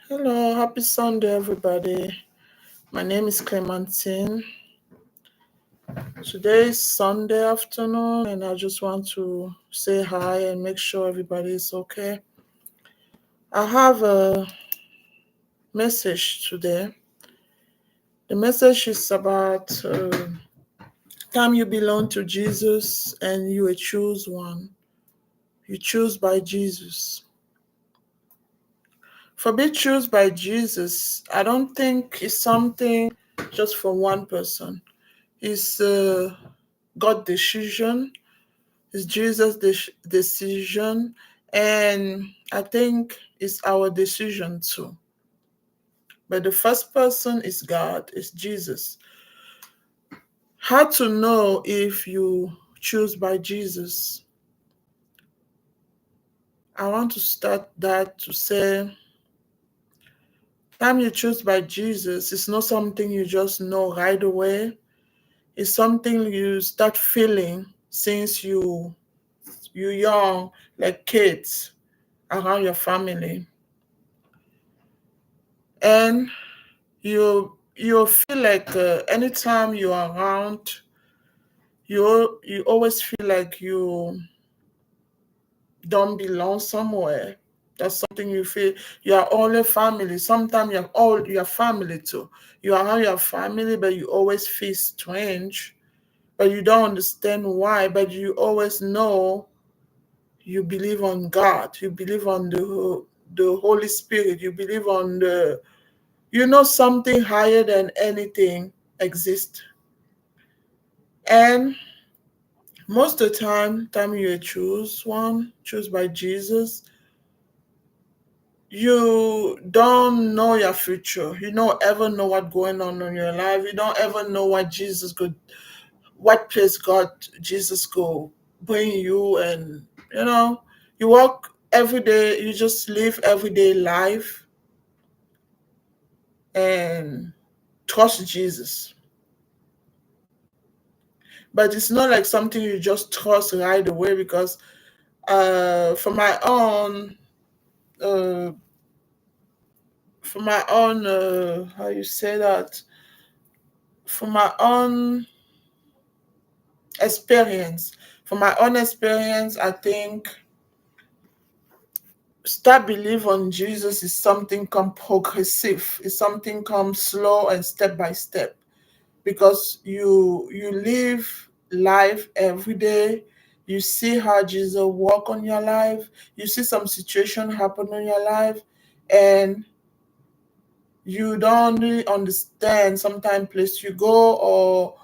Hello, happy Sunday, everybody. My name is Clementine. Today is Sunday afternoon, and I just want to say hi and make sure everybody is okay. I have a message today. The message is about time you belong to Jesus and you choose one. You choose by Jesus. For being choose by Jesus, I don't think it's something just for one person. It's God decision. It's Jesus' decision, and I think it's our decision too. But the first person is God, is Jesus. How to know if you choose by Jesus? I want to start that to say, time you choose by Jesus, it's not something you just know right away. It's something you start feeling since you young, like kids around your family, and you feel like anytime you're around, you always feel like you don't belong somewhere. That's something you feel. You are only family. Sometimes you're all your family too. You are around your family, but you always feel strange. But you don't understand why. But you always know you believe on God. You believe on the Holy Spirit. You believe on the something higher than anything exists. And most of the time you choose by Jesus, you don't know your future. You don't ever know what's going on in your life. You don't ever know what place God Jesus go bring you, and you walk every day. You just live everyday life and trust Jesus. But it's not like something you just trust right away because for my own uh, how you say that, for my own experience I think start believe on Jesus is something come progressive. It's something come slow and step by step, because you live life every day. You see how Jesus work on your life. You see some situation happen in your life, and you don't really understand sometimes place you go, or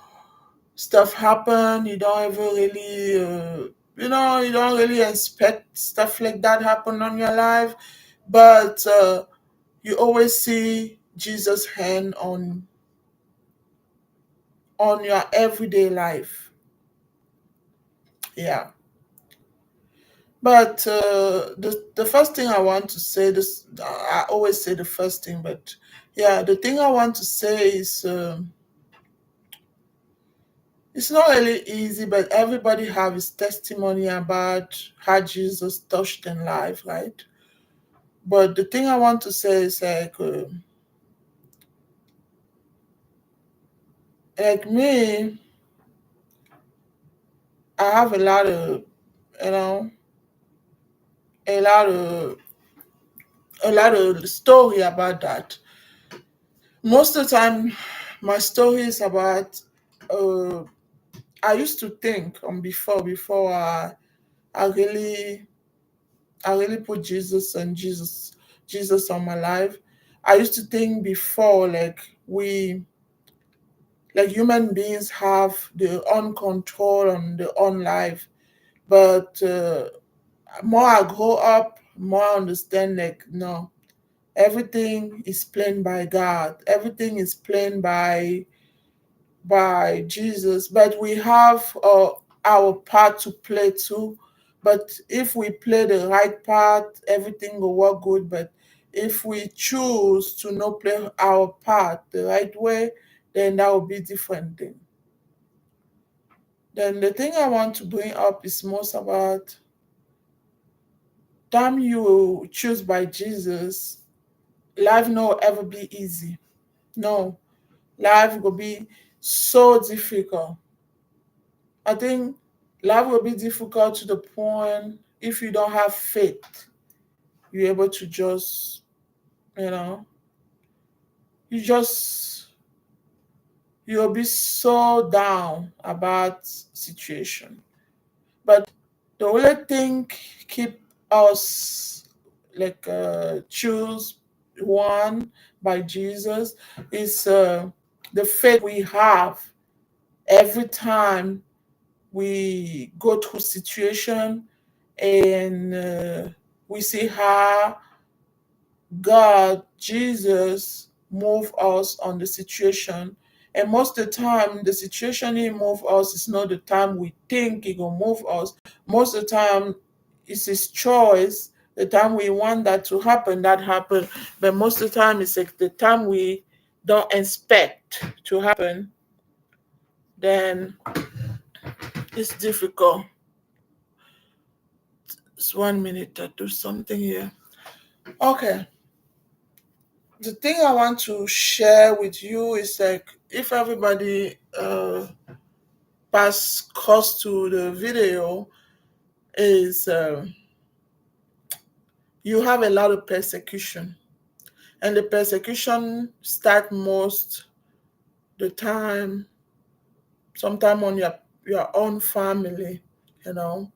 stuff happen. You don't ever really you don't really expect stuff like that happen on your life, but you always see Jesus hand on your everyday life. Yeah. But the first thing I want to say, this I always say the first thing, but yeah, the thing I want to say is it's not really easy, but everybody have his testimony about how Jesus touched their life, right? But the thing I want to say is like me, I have you know, a lot of story about that. Most of the time, my story is about. Uh, I used to think before I really put Jesus on my life. I used to think before, like human beings have their own control on their own life, but more I grow up, more I understand, like, no, everything is planned by God. Everything is planned by Jesus, but we have our part to play too. But if we play the right part, everything will work good. But if we choose to not play our part the right way, then that will be different thing. Then the thing I want to bring up is most about time you choose by Jesus. life no ever be easy. No, life will be so difficult. I think life will be difficult to the point if you don't have faith, you're able to just, you know, you just you'll be so down about situation. But the only thing keep us like choose one by Jesus is the faith we have every time we go through situation, and we see how God, Jesus, move us on the situation. And most of the time, the situation He move us is not the time we think He gonna move us. Most of the time, it's His choice. The time we want that to happen, that happen. But most of the time, it's like the time we don't expect to happen, then it's difficult. It's 1 minute to do something here. Okay. The thing I want to share with you is like if everybody pass course to the video is you have a lot of persecution, and the persecution start most the time sometime on your own family. You know,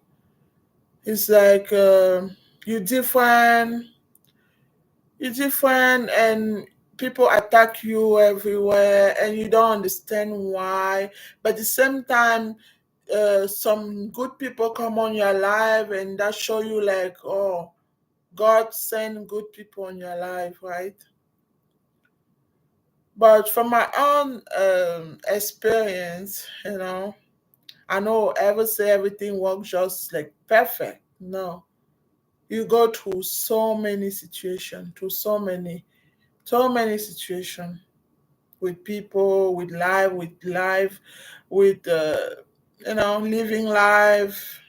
it's like you different you're different, and people attack you everywhere and you don't understand why. But at the same time, some good people come on your life and that show you like, oh, God send good people in your life, right? But from my own experience, I know ever say everything works just like perfect. No, you go through so many situations, through so many situations with people, with life, with living life,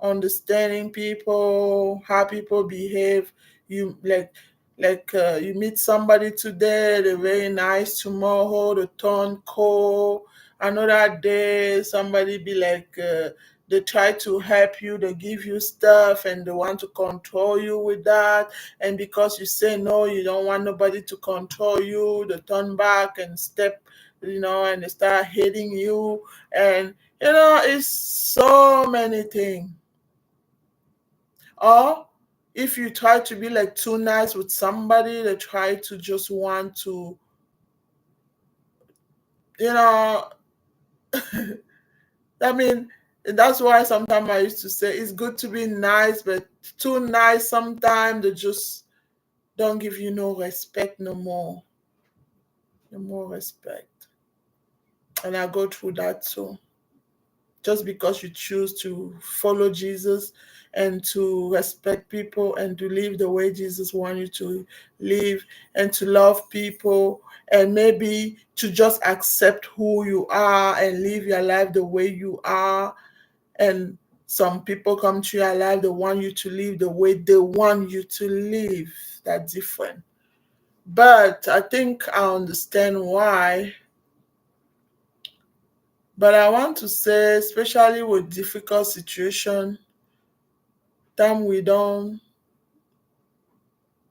understanding people, how people behave. You you meet somebody today, they're very nice. Tomorrow, they turn cold. Another day, somebody be like, they try to help you, they give you stuff, and they want to control you with that. And because you say no, you don't want nobody to control you, they turn back and step, and they start hating you. And it's so many things. Or if you try to be like too nice with somebody, they try to just want to, you know, I mean, that's why sometimes I used to say it's good to be nice, but too nice sometimes they just don't give you no respect no more. No more respect. And I go through that too. Just because you choose to follow Jesus and to respect people and to live the way Jesus wants you to live and to love people and maybe to just accept who you are and live your life the way you are. And some people come to your life, they want you to live the way they want you to live. That's different. But I think I understand why. But I want to say, especially with difficult situation, time we don't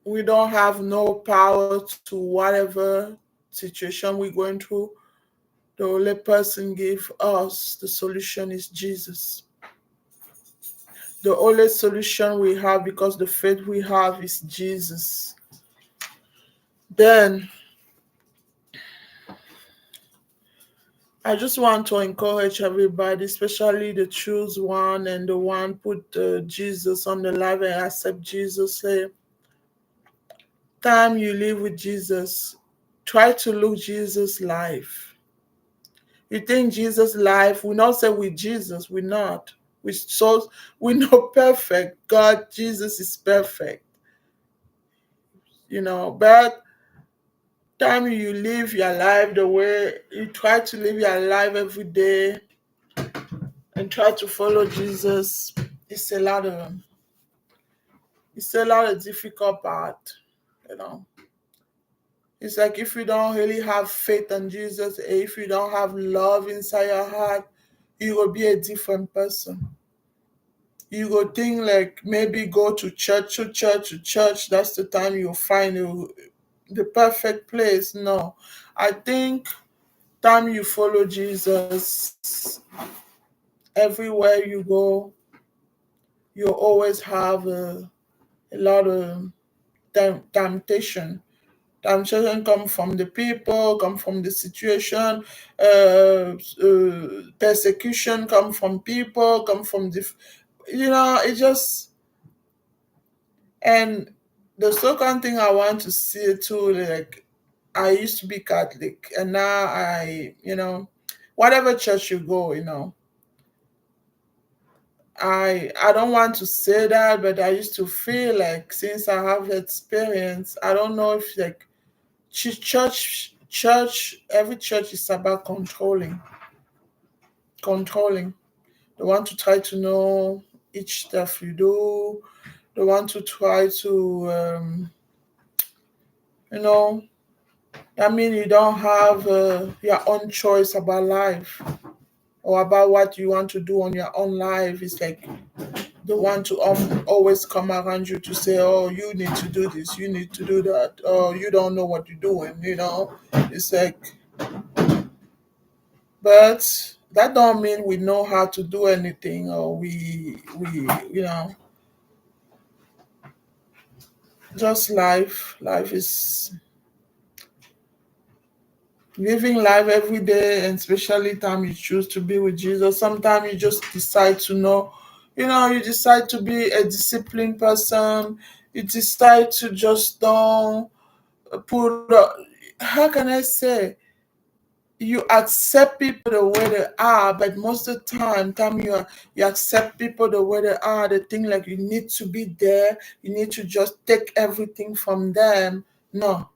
have no power to whatever situation we're going through. The only person give us the solution is Jesus. The only solution we have because the faith we have is Jesus. Then I just want to encourage everybody, especially the choose one and the one put Jesus on the life and accept Jesus. Say, time you live with Jesus, try to look Jesus' life. You think Jesus' life, we not say with Jesus, we're not. We're not perfect. God, Jesus is perfect. But time you live your life the way you try to live your life every day and try to follow Jesus, it's a lot of difficult part, you know. It's like if you don't really have faith in Jesus, if you don't have love inside your heart, you will be a different person. You go think like maybe go to church, to church, to church. That's the time you'll find the perfect place. No, I think time you follow Jesus, everywhere you go, you always have a lot of temptation. Temptation come from the people, come from the situation. Persecution come from people, come from the, it just, and the second thing I want to see too, like, I used to be Catholic, and now whatever church you go, I don't want to say that, but I used to feel like since I have experience, I don't know if like every church is about controlling. They want to try to know each stuff you do. They want to try to, you know, I mean, you don't have your own choice about life or about what you want to do on your own life. It's like they want to always come around you to say, oh, you need to do this, you need to do that, or you don't know what you're doing. It's like, but that don't mean we know how to do anything, or we just life is living life every day, and especially time you choose to be with Jesus. Sometimes you just decide to know, you decide to be a disciplined person. You decide to just don't put, how can I say, you accept people the way they are, but most of the time you accept people the way they are, they think like you need to be there, you need to just take everything from them. No.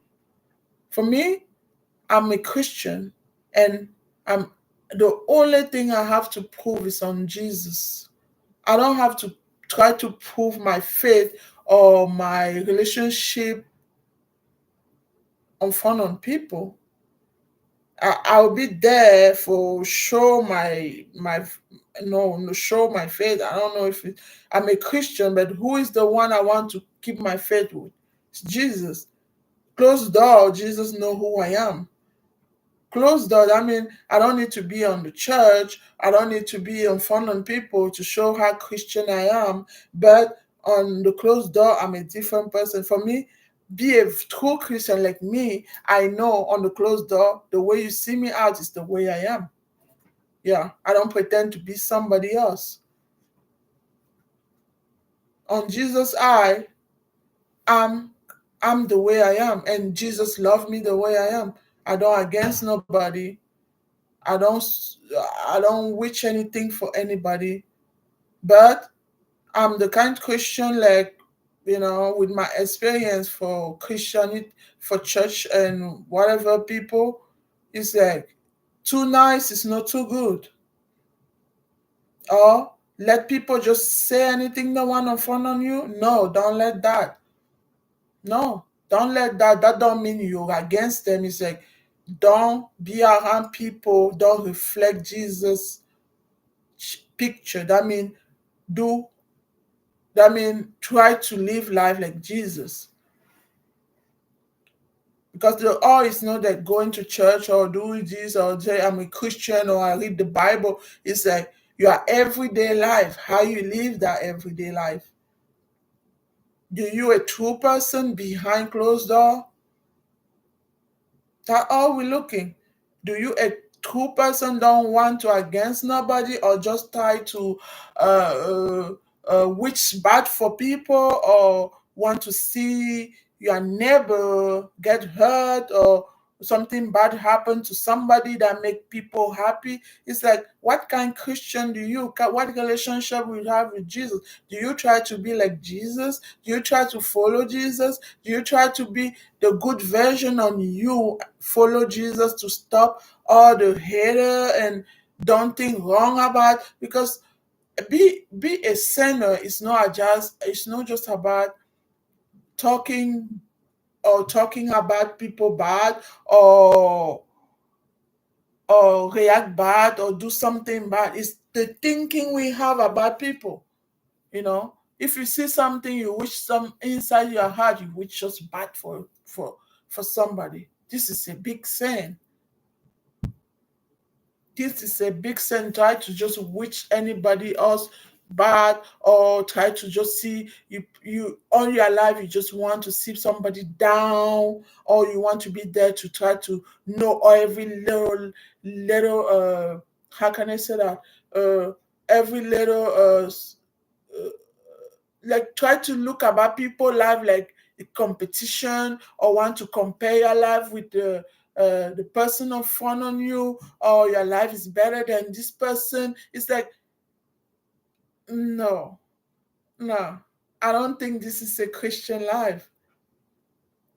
For me, I'm a Christian, and I'm the only thing I have to prove is on Jesus. I don't have to try to prove my faith or my relationship on front of people. I'll be there for show my no show my faith. I don't know if I'm a Christian, but who is the one I want to keep my faith with? It's Jesus. Closed door, Jesus know who I am. Closed door, I mean, I don't need to be on the church. I don't need to be in front of people to show how Christian I am. But on the closed door, I'm a different person. For me, be a true Christian like me, I know on the closed door, the way you see me out is the way I am. Yeah, I don't pretend to be somebody else. On Jesus' eye, I'm I'm the way I am, and Jesus loved me the way I am. I don't against nobody. I don't I don't wish anything for anybody, but I'm the kind Christian, like, with my experience for Christianity, for church and whatever people, it's like too nice is not too good. Or let people just say anything they want in front of you. No, don't let that. No, don't let that. That don't mean you're against them. It's like don't be around people, don't reflect Jesus picture. Do try to live life like Jesus. Because the all is not that going to church or do this or say I'm a Christian or I read the Bible. It's like your everyday life, how you live that everyday life. Do you a true person behind closed door? That all we're looking. Do you a true person don't want to against nobody or just try to which bad for people or want to see your neighbor get hurt or something bad happen to somebody that make people happy? It's like what kind Christian do you what relationship we have with Jesus? Do you try to be like Jesus? Do you try to follow Jesus? Do you try to be the good version on you, follow Jesus to stop all the hater and don't think wrong about? Because be a sinner is not just about talking or talking about people bad, or react bad or do something bad. It's the thinking we have about people. If you see something you wish, some inside your heart you wish just bad for somebody, this is a big sin. This is a big sin. Try to just wish anybody else bad, or try to just see you all your life you just want to see somebody down, or you want to be there to try to know every little how can I say that, every little like try to look about people life like a competition, or want to compare your life with the person in front of you, or your life is better than this person. It's like, no, no, I don't think this is a Christian life.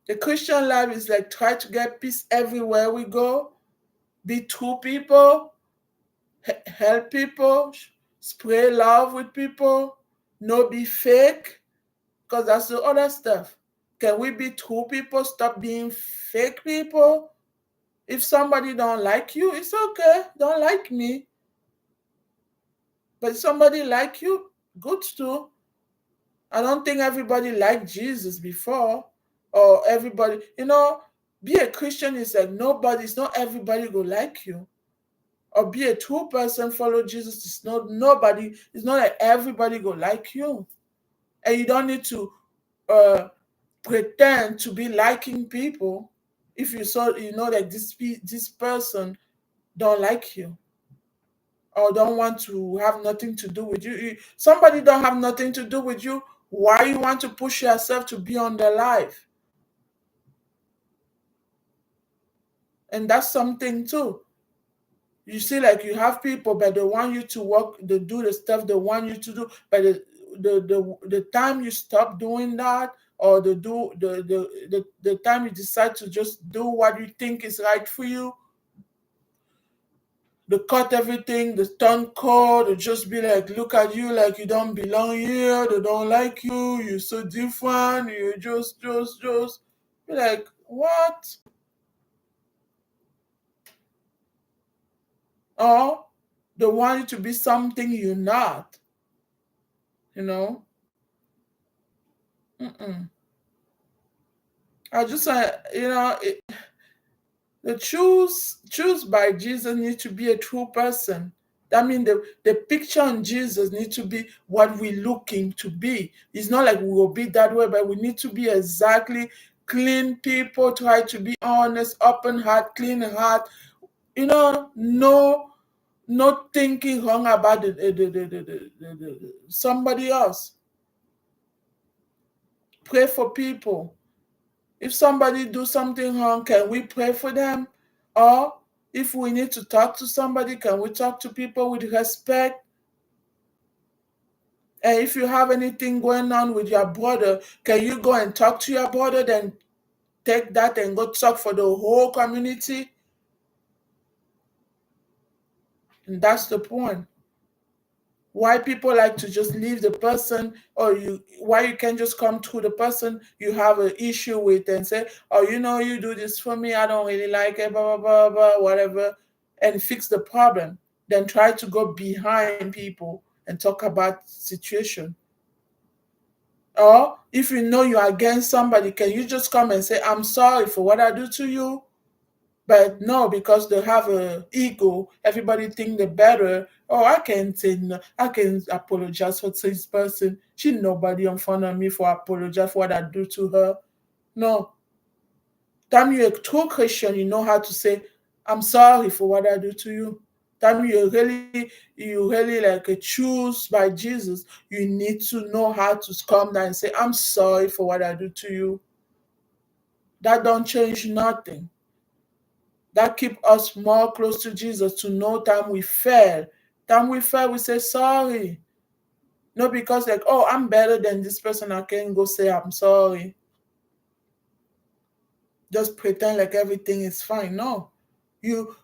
The Christian life is like try to get peace everywhere we go, be true people, help people, spread love with people, no be fake, because that's the other stuff. Can we be true people? Stop being fake people. If somebody don't like you, it's okay. Don't like me. But somebody like you, good too. I don't think everybody liked Jesus before, or everybody. Be a Christian is like nobody. It's not everybody go like you. Or be a true person, follow Jesus. It's not nobody. It's not like everybody go like you, and you don't need to uh pretend to be liking people if you saw that this person don't like you, or don't want to have nothing to do with you. Somebody don't have nothing to do with you, why you want to push yourself to be on their life? And that's something too. You see, like you have people, but they want you to work, they do the stuff they want you to do, but the time you stop doing that, or the time you decide to just do what you think is right for you, they cut everything, they turn cold, they just be like, look at you like you don't belong here, they don't like you, you're so different, you just be like, what? Or they want you to be something you're not, you know? Mm-mm. I just, the choose by Jesus need to be a true person. That means the picture on Jesus need to be what we're looking to be. It's not like we will be that way, but we need to be exactly clean people, try to be honest, open heart, clean heart. No thinking wrong about somebody else. Pray for people. If somebody do something wrong, can we pray for them? Or if we need to talk to somebody, can we talk to people with respect? And if you have anything going on with your brother, can you go and talk to your brother, then take that and go talk for the whole community? And that's the point. Why people like to just leave the person, or why you can just come to the person you have an issue with and say, oh, you do this for me, I don't really like it, blah blah blah blah, whatever, and fix the problem, then try to go behind people and talk about situation. Or if you know you're against somebody, can you just come and say, I'm sorry for what I do to you? But no, because they have a ego, everybody think they're better. Oh, I can say no, I can apologize for this person. She nobody in front of me for apologize for what I do to her. No. Time you're a true Christian, you know how to say, I'm sorry for what I do to you. Time you really like a choose by Jesus, you need to know how to come down and say, I'm sorry for what I do to you. That don't change nothing. That keep us more close to Jesus, to know time we fail. Time we fail, we say sorry. Not because like, oh, I'm better than this person, I can go say I'm sorry. Just pretend like everything is fine. No. You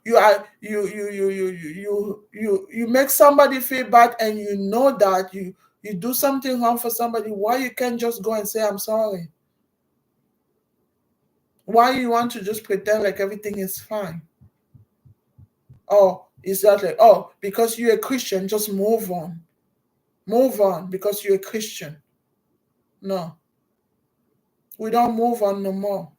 make somebody feel bad, and you know that you do something wrong for somebody. Why you can't just go and say I'm sorry? Why you want to just pretend like everything is fine? Oh, is that like, oh, because you're a Christian, just move on. Move on because you're a Christian. No, we don't move on no more.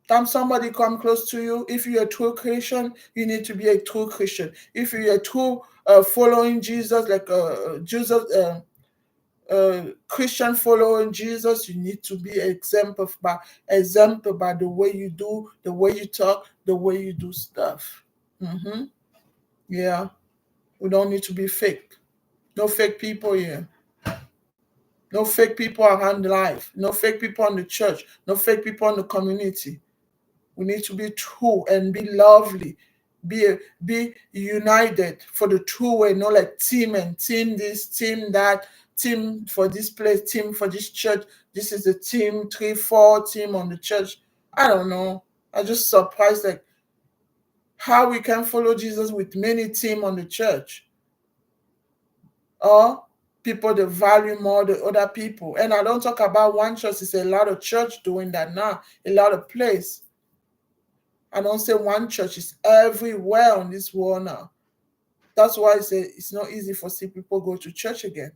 Time somebody come close to you, if you're a true Christian, you need to be a true Christian. If you're a true following Jesus, like Jesus, Christian following Jesus, you need to be example by the way you do, the way you talk, the way you do stuff. Mm-hmm. Yeah, we don't need to be fake. No fake people here. No fake people around life. No fake people in the church. No fake people in the community. We need to be true and be lovely. Be united for the true way, not like team and team this, team that, team for this place, team for this church. This is the team, 3, 4 team on the church. I don't know. I just surprised like how we can follow Jesus with many team on the church. Or people that value more the other people. And I don't talk about one church, it's a lot of church doing that now, a lot of place. I don't say one church, it's everywhere on this world now. That's why it's not easy for see people go to church again.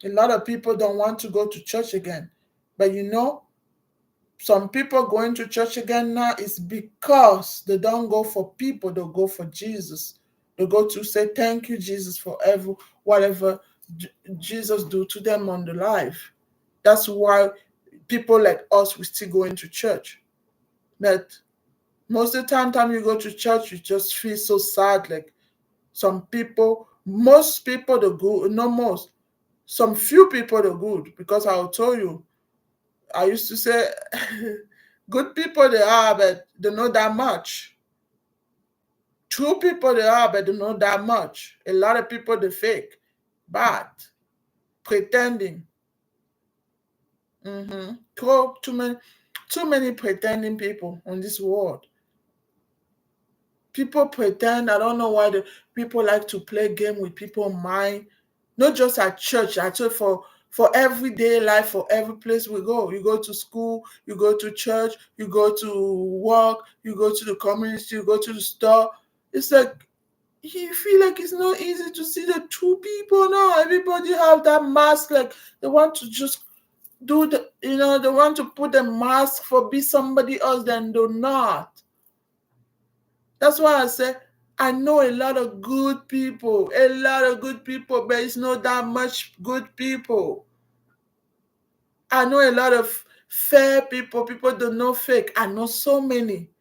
A lot of people don't want to go to church again. But some people going to church again now is because they don't go for people, they go for Jesus. They go to say thank you, Jesus, for whatever Jesus do to them on the life. That's why people like us we still going to church. But most of the time you go to church, you just feel so sad. Like most people the good, not most, some few people the good. Because I'll tell you, I used to say, good people they are, but they know that much. True people they are, but they know that much. A lot of people they fake, bad, pretending. Too many pretending people on this world. People pretend. I don't know why the people like to play game with people's mind. Not just at church. I told for everyday life, for every place we go. You go to school, you go to church, you go to work, you go to the community, you go to the store. It's like you feel like it's not easy to see the true people now. Everybody have that mask, like they want to just they want to put a mask for be somebody else than they're not. That's why I say I know a lot of good people, but it's not that much good people. I know a lot of fair people, people don't know fake. I know so many,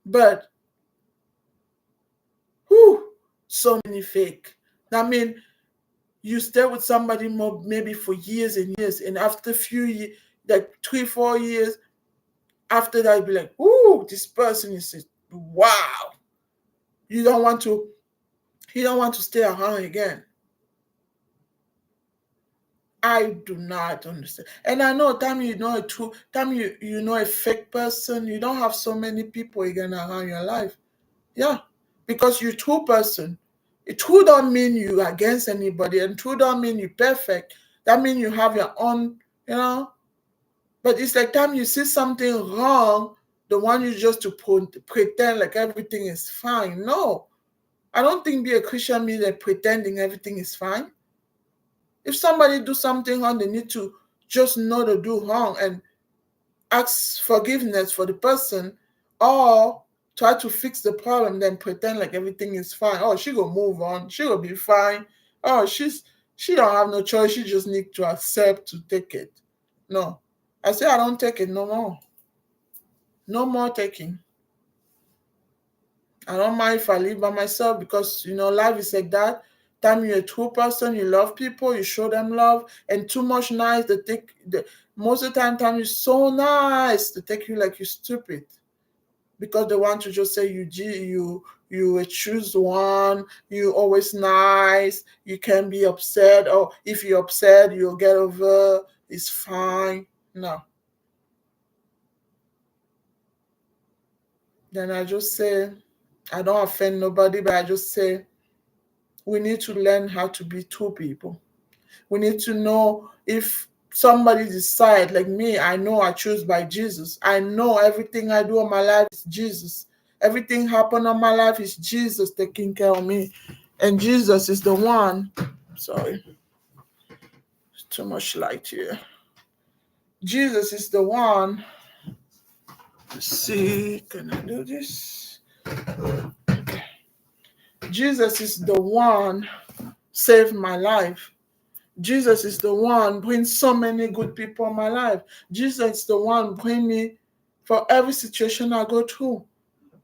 but whew, so many fake. I mean, you stay with somebody more maybe for years and years, and after a few years, like 3, 4 years, after that, you be like, "Ooh, this person is wow." You don't want to, you don't want to stay around again. I do not understand. And I know time you know a true time you know a fake person, you don't have so many people again around your life. Yeah. Because you're true person. It true don't mean you against anybody and true don't mean you perfect. That means you have your own, you know. But it's like time you see something wrong, the one you just to pretend like everything is fine. No. I don't think be a Christian means that pretending everything is fine. If somebody do something wrong, they need to just know they do wrong and ask forgiveness for the person or try to fix the problem, then pretend like everything is fine. Oh, she gonna move on. She gonna be fine. Oh, she don't have no choice. She just need to accept to take it. No. I say I don't take it no more. No more taking. I don't mind if I live by myself because life is like that. Time you're a true person, you love people, you show them love, and too much nice. Most of the time you're so nice they take you like you're stupid because they want to just say you choose one. You always nice. You can be upset, or if you're upset, you'll get over. It's fine. No. Then I just say I don't offend nobody, but I just say we need to learn how to be two people. We need to know if somebody decide, like me, I know I choose by Jesus. I know everything I do in my life is Jesus. Everything happen in my life is Jesus taking care of me. And Jesus is the one. Sorry, too much light here. Jesus is the one. Let's see, can I do this? Okay. Jesus is the one saved my life. Jesus is the one bring so many good people in my life. Jesus is the one bring me for every situation I go through.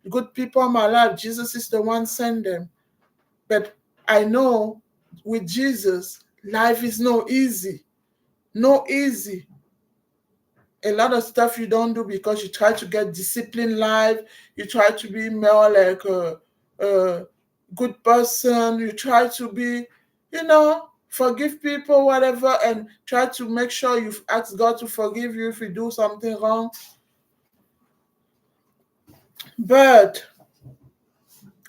Good people in my life, Jesus is the one send them. But I know with Jesus, life is no easy. No easy. A lot of stuff you don't do because you try to get disciplined life. You try to be more like a good person. You try to be, forgive people, whatever, and try to make sure you ask God to forgive you if you do something wrong. But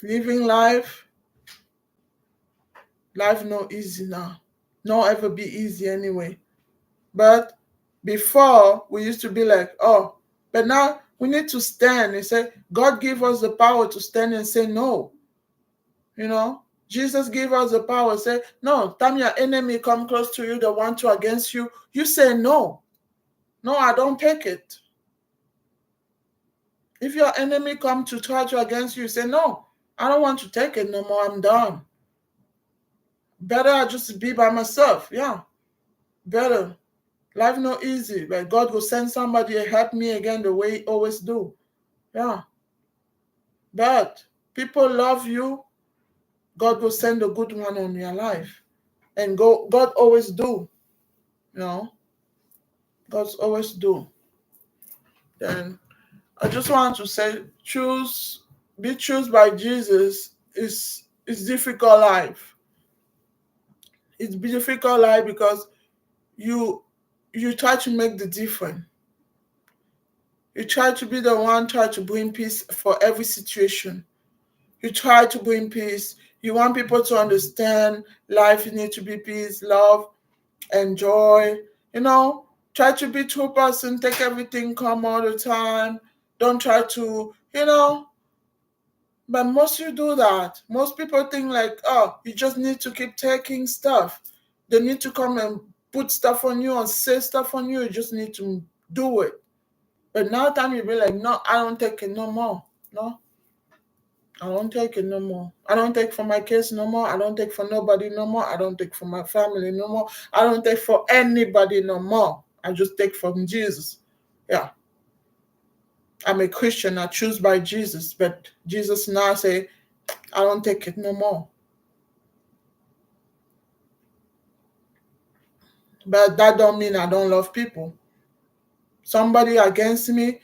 living life no easy now. No ever be easy anyway. But before we used to be like, oh, but now we need to stand and say, God gave us the power to stand and say no. Jesus gave us the power. Say, no, time your enemy come close to you, the one to against you, you say no. No, I don't take it. If your enemy come to try to against you, say, no, I don't want to take it no more. I'm done. Better I just be by myself. Yeah. Better. Life not easy, but God will send somebody to help me again the way he always do. Yeah. But people love you, God will send a good one on your life. And God always do. God's always do. Then I just want to say be chosen by Jesus is difficult life. It's difficult life because you try to make the difference. You try to be the one try to bring peace for every situation. You try to bring peace. You want people to understand life need to be peace, love, and joy. Try to be true person, take everything calm all the time. Don't try to, but most you do that. Most people think like, oh, you just need to keep taking stuff. They need to come and put stuff on you and say stuff on you. You just need to do it. But now time you be like, no, I don't take it no more. No, I don't take it no more. I don't take for my kids no more. I don't take for nobody no more. I don't take for my family no more. I don't take for anybody no more. I just take from Jesus. Yeah. I'm a Christian. I choose by Jesus. But Jesus now say, I don't take it no more. But that don't mean I don't love people. Somebody against me,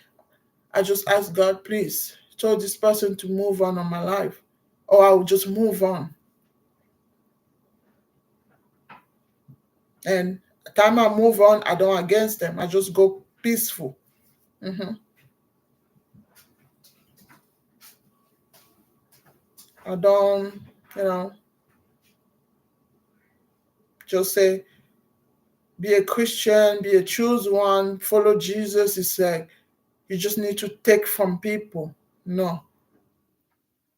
I just ask God, please, tell this person to move on my life. Or I will just move on. And the time I move on, I don't against them. I just go peaceful. Mm-hmm. I don't, just say, be a Christian, be a choose one, follow Jesus. It's like, you just need to take from people. No.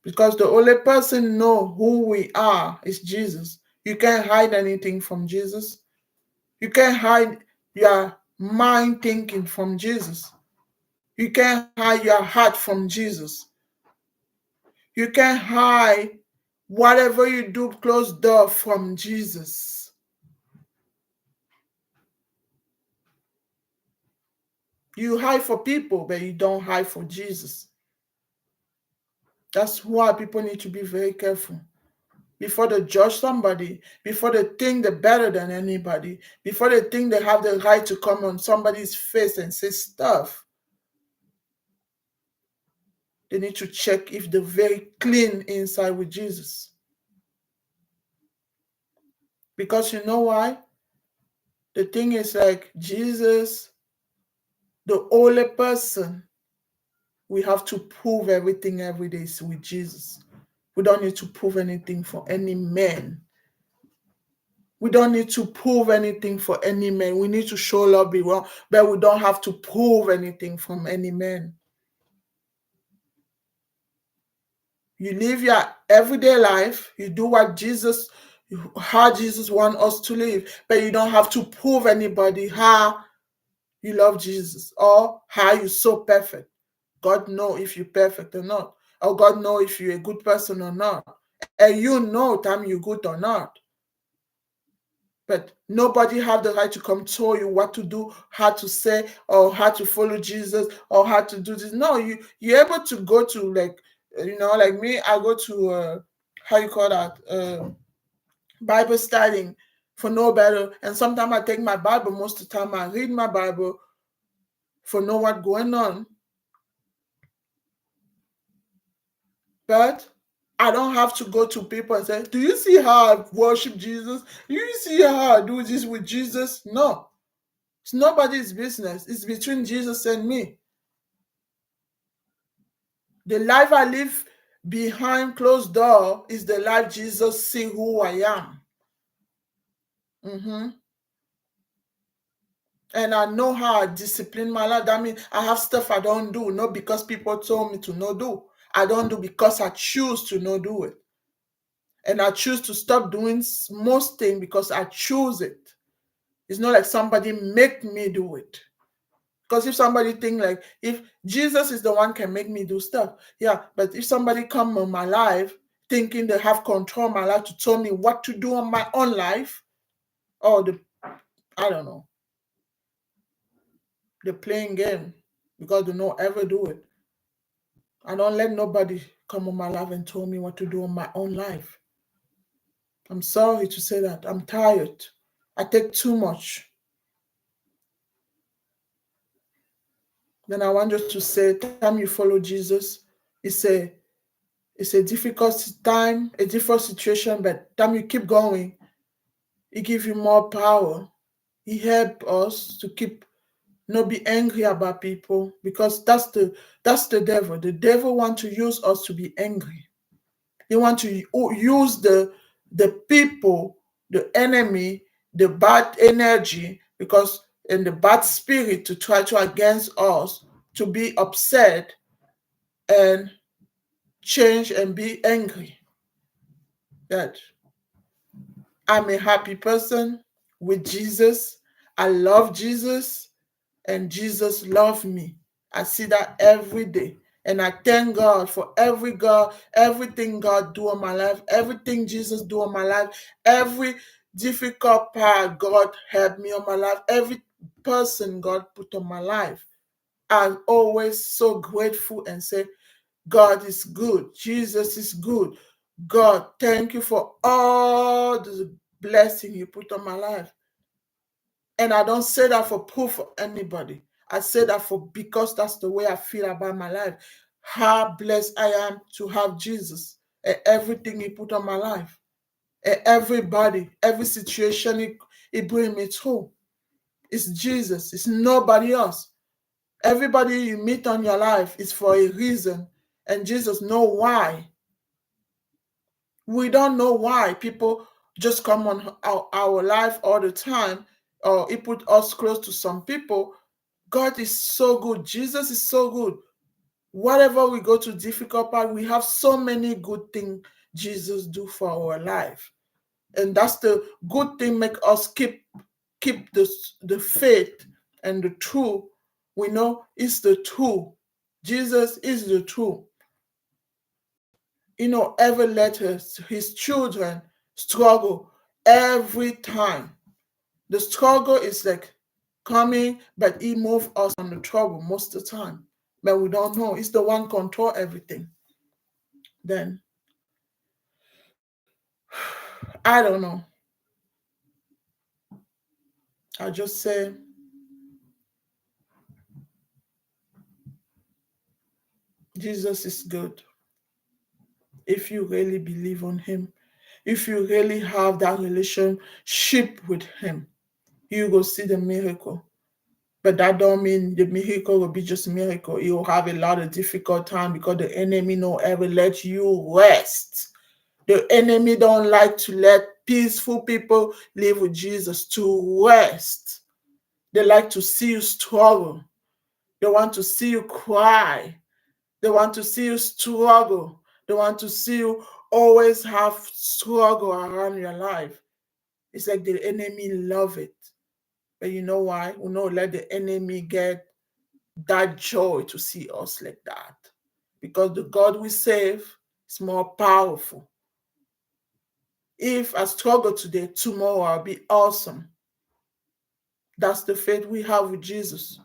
Because the only person know who we are is Jesus. You can't hide anything from Jesus. You can't hide your mind thinking from Jesus. You can't hide your heart from Jesus. You can't hide whatever you do closed door from Jesus. You hide for people, but you don't hide for Jesus. That's why people need to be very careful. Before they judge somebody, before they think they're better than anybody, before they think they have the right to come on somebody's face and say stuff, they need to check if they're very clean inside with Jesus. Because you know why? The thing is like Jesus, the only person we have to prove everything every day is with Jesus. We don't need to prove anything for any man. We don't need to prove anything for any man. We need to show love, be wrong, but we don't have to prove anything from any man. You live your everyday life. You do what Jesus, how Jesus wants us to live, but you don't have to prove anybody how you love Jesus or how you're so perfect. God know if you're perfect or not, or God know if you're a good person or not, and you know time you're good or not. But nobody have the right to come tell you what to do, how to say, or how to follow Jesus, or how to do this. No, you're able to go to, like, like me. I go to how you call that, Bible studying for no better. And sometimes I take my Bible. Most of the time I read my Bible for know what going on. But I don't have to go to people and say, do you see how I worship Jesus? Do you see how I do this with Jesus? No. It's nobody's business. It's between Jesus and me. The life I live behind closed door is the life Jesus see who I am. And I know how I discipline my life. That means I have stuff I don't do, not because people told me to not do. I don't do because I choose to not do it. And I choose to stop doing most things because I choose it. It's not like somebody make me do it. Because if somebody think like, if Jesus is the one can make me do stuff, yeah. But if somebody come in my life thinking they have control of my life to tell me what to do in my own life, or I don't know, they're playing game because they don't ever do it. I don't let nobody come in my life and tell me what to do in my own life. I'm sorry to say that. I'm tired. I take too much. Then I want you to say, time you follow Jesus, it's a difficult time, a difficult situation, but time you keep going, it gives you more power. He help us to keep not be angry about people, because that's the devil. The devil want to use us to be angry. He want to use the people, the enemy, the bad energy, because in the bad spirit to try to against us, to be upset and change and be angry. That I'm a happy person with Jesus. I love Jesus and Jesus loves me. I see that every day. And I thank God for everything God do in my life, everything Jesus do in my life, every difficult part God helped me in my life, every person God put on my life. I'm always so grateful and say, God is good. Jesus is good. God, thank you for all the blessing you put on my life. And I don't say that for proof for anybody. I say that for because that's the way I feel about my life. How blessed I am to have Jesus and everything he put on my life. And everybody, every situation he bring me through. It's Jesus. It's nobody else. Everybody you meet on your life is for a reason. And Jesus know why. We don't know why people just come on our life all the time, or he put us close to some people. God is so good. Jesus is so good. Whatever we go to difficult part, we have so many good things Jesus do for our life. And that's the good thing make us keep the faith and the truth. We know it's the truth. Jesus is the truth. Ever let his children struggle every time. The struggle is like coming, but he moves us on the trouble most of the time. But we don't know. He's the one control everything. Then I don't know. I just say Jesus is good. If you really believe on him, if you really have that relationship with him, you will see the miracle. But that don't mean the miracle will be just a miracle. You'll have a lot of difficult time because the enemy don't ever let you rest. The enemy don't like to let peaceful people live with Jesus to rest. They like to see you struggle. They want to see you cry. They want to see you struggle. They want to see you always have struggle around your life. It's like the enemy love it. But you know why? We don't let the enemy get that joy to see us like that. Because the God we serve is more powerful. If I struggle today, tomorrow I'll be awesome. That's the faith we have with Jesus.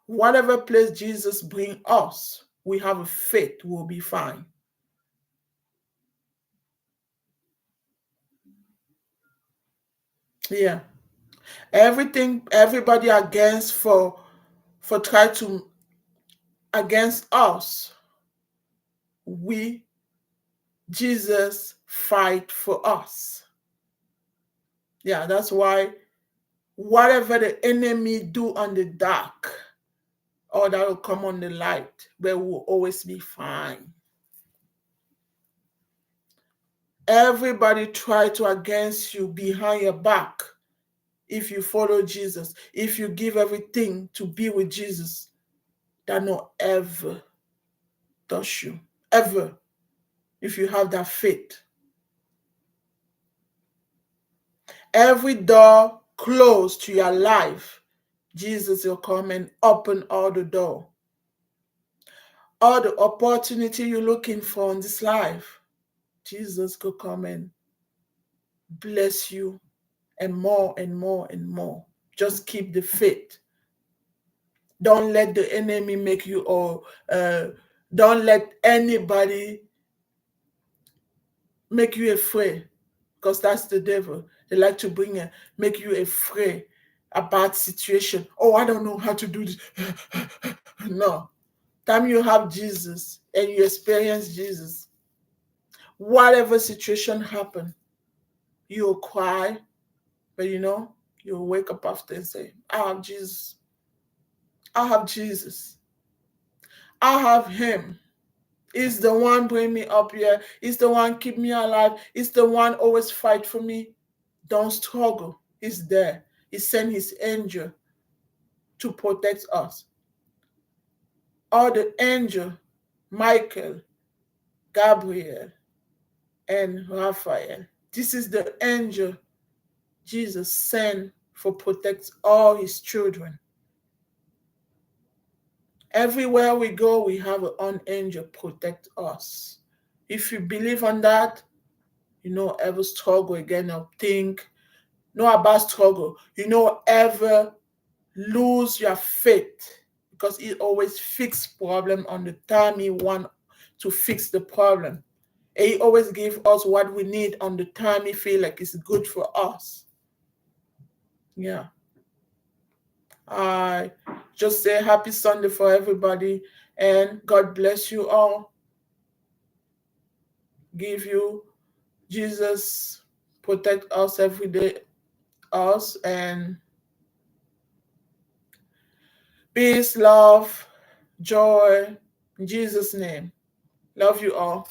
Whatever place Jesus bring us, we have a faith we'll be fine. Yeah. Everything everybody against for try to against us, we Jesus fight for us. Yeah, that's why whatever the enemy do on the dark, or that will come on the light, but will always be fine. Everybody try to against you behind your back. If you follow Jesus, if you give everything to be with Jesus, that not ever touch you. Ever. If you have that faith. Every door closed to your life, Jesus will come and open all the door. All the opportunity you're looking for in this life, Jesus could come and bless you and more and more and more. Just keep the faith. Don't let the enemy make you, or don't let anybody make you afraid, because that's the devil. They like to make you afraid about situation. Oh, I don't know how to do this. No. Time you have Jesus and you experience Jesus, whatever situation happen, you'll cry, but you'll wake up after and say, I have Jesus. I have Jesus. I have him. He's the one bring me up here. He's the one keep me alive. He's the one always fight for me. Don't struggle. He's there. He sent his angel to protect us. All the angel, Michael, Gabriel, and Raphael. This is the angel Jesus sent for protect all his children. Everywhere we go, we have an angel protect us. If you believe on that, ever struggle again or think, no about struggle, ever lose your faith, because he always fix problem on the time he want to fix the problem. And he always give us what we need on the time he feel like it's good for us. Yeah. I just say happy Sunday for everybody, and God bless you all. Give you Jesus, protect us every day, us, and peace, love, joy, in Jesus' name. Love you all.